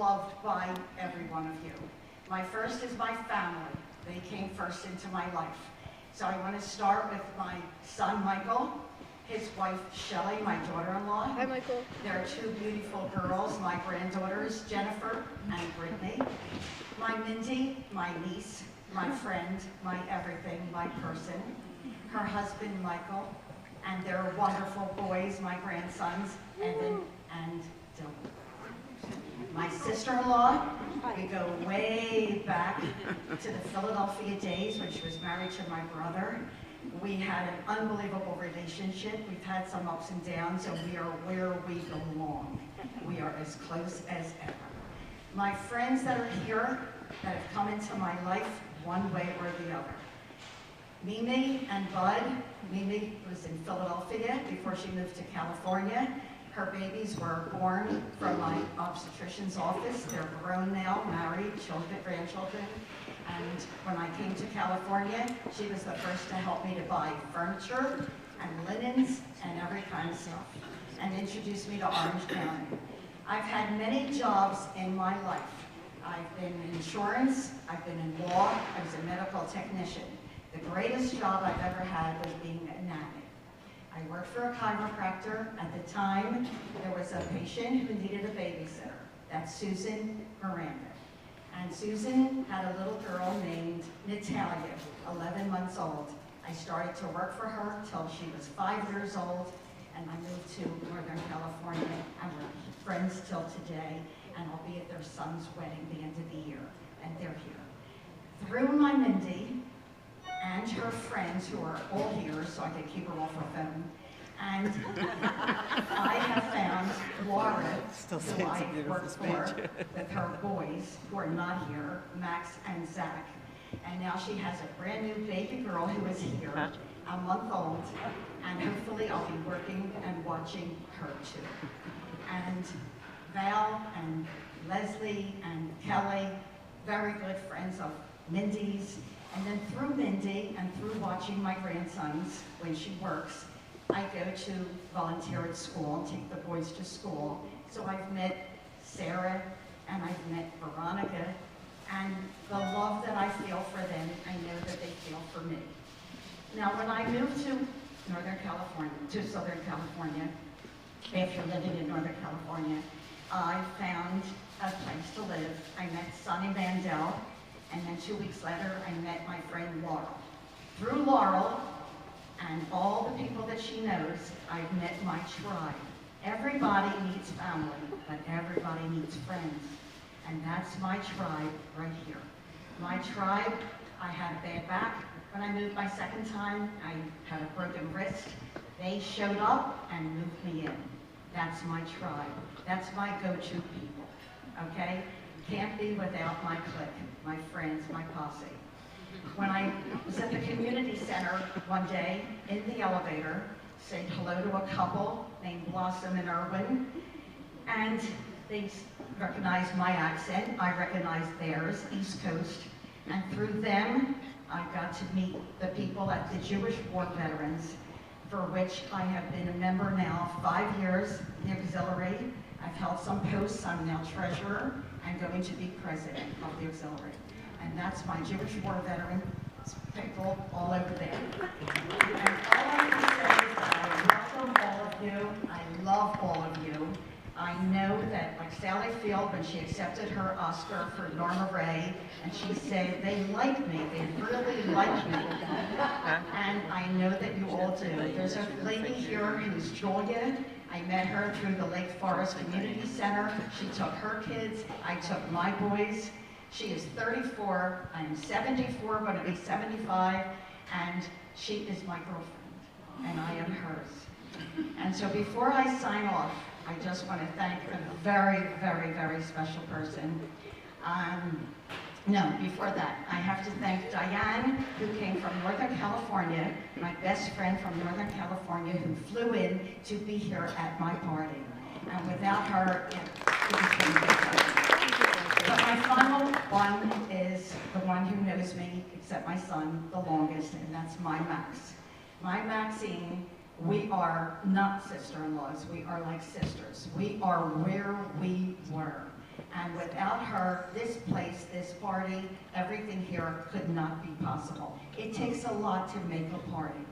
loved by every one of you. My first is my family. They came first into my life. So I want to start with my son, Michael, his wife, Shelley, my daughter-in-law. Hi, Michael. There are two beautiful girls, my granddaughters, Jennifer and Brittany. My Mindy, my niece, my friend, my everything, my person. Her husband, Michael, and their wonderful boys, my grandsons, Evan and Dylan. My sister-in-law, we go way back to the Philadelphia days when she was married to my brother. We had an unbelievable relationship. We've had some ups and downs, and we are where we belong. We are as close as ever. My friends that are here, that have come into my life one way or the other. Mimi and Bud. Mimi was in Philadelphia before she moved to California. Her babies were born from my obstetrician's office. They're grown now, married, children, grandchildren. And when I came to California, she was the first to help me to buy furniture and linens and every kind of stuff, and introduced me to Orange County. I've had many jobs in my life. I've been in insurance, I've been in law, I was a medical technician. The greatest job I've ever had was being a nanny. I worked for a chiropractor. At the time, there was a patient who needed a babysitter. That's Susan Miranda. And Susan had a little girl named Natalia, 11 months old. I started to work for her till she was 5 years old, and I moved to Northern California, and we're friends till today, and I'll be at their son's wedding the end of the year, and they're here. Through my Mindy and her friends, who are all here, so I can keep her off her phone, and I have found Laura, who I work for, with her boys, who are not here, Max and Zach. And now she has a brand new baby girl who is here, a month old, and hopefully I'll be working and watching her too. And Val and Leslie and Kelly, very good friends of Mindy's. And then through Mindy and through watching my grandsons when she works, I go to volunteer at school, take the boys to school. So I've met Sarah and I've met Veronica, and the love that I feel for them, I know that they feel for me. Now when I moved to Southern California, after living in Northern California, I found a place to live. I met Sonny Mandel, and then 2 weeks later, I met my friend Laurel. Through Laurel, and all the people that she knows, I've met my tribe. Everybody needs family, but everybody needs friends. And that's my tribe right here. My tribe, I had a bad back. When I moved my second time, I had a broken wrist. They showed up and moved me in. That's my tribe. That's my go-to people, okay? Can't be without my clique, my friends, my posse. When I was at the community center one day in the elevator, said hello to a couple named Blossom and Irwin, and they recognized my accent, I recognized theirs, East Coast, and through them, I got to meet the people at the Jewish War Veterans, for which I have been a member now 5 years, the auxiliary. I've held some posts, I'm now treasurer, and going to be president of the auxiliary. And that's my Jewish war veteran people all over there. And all I can say is that I welcome all of you. I love all of you. I know that, like Sally Field, when she accepted her Oscar for Norma Ray, and she said, they like me, they really like me. And I know that you all do. There's a lady here who's Julia. I met her through the Lake Forest Community Center. She took her kids, I took my boys. She is 34, I am 74, going to be 75, and she is my girlfriend, and I am hers. And so before I sign off, I just want to thank a very, very, very special person. No, before that, I have to thank Diane, who came from Northern California, my best friend from Northern California, who flew in to be here at my party. And without her, it was going to be difficult. But my final one is the one who knows me, except my son, the longest, and that's my Max. My Maxine, we are not sister-in-laws, we are like sisters. We are where we were. And without her, this place, this party, everything here could not be possible. It takes a lot to make a party.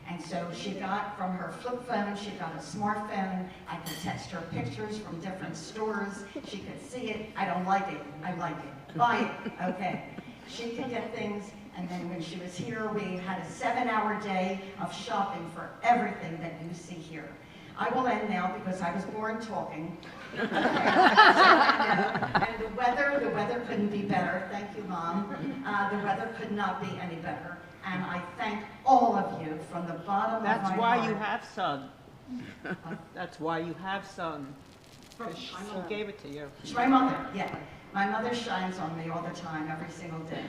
And so she got from her flip phone, she got a smartphone. I could text her pictures from different stores. She could see it. I don't like it. I like it. Buy it. Okay. She could get things. And then when she was here, we had a 7-hour day of shopping for everything that you see here. I will end now because I was born talking. And the weather couldn't be better. Thank you, Mom. The weather could not be any better. And I thank all of you from the bottom of my heart. That's why you have sung. That's why you have sung. Because she gave it to you. It's my mother, yeah. My mother shines on me all the time, every single day.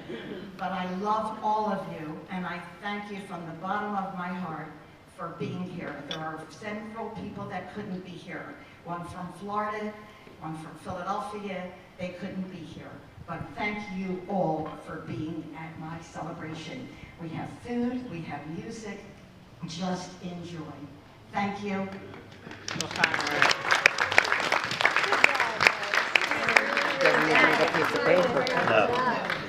But I love all of you, and I thank you from the bottom of my heart for being here. There are several people that couldn't be here. One from Florida, one from Philadelphia. They couldn't be here. But thank you all for being at my celebration. We have food, we have music. Just enjoy. Thank you. Doesn't even need a piece of paper. No.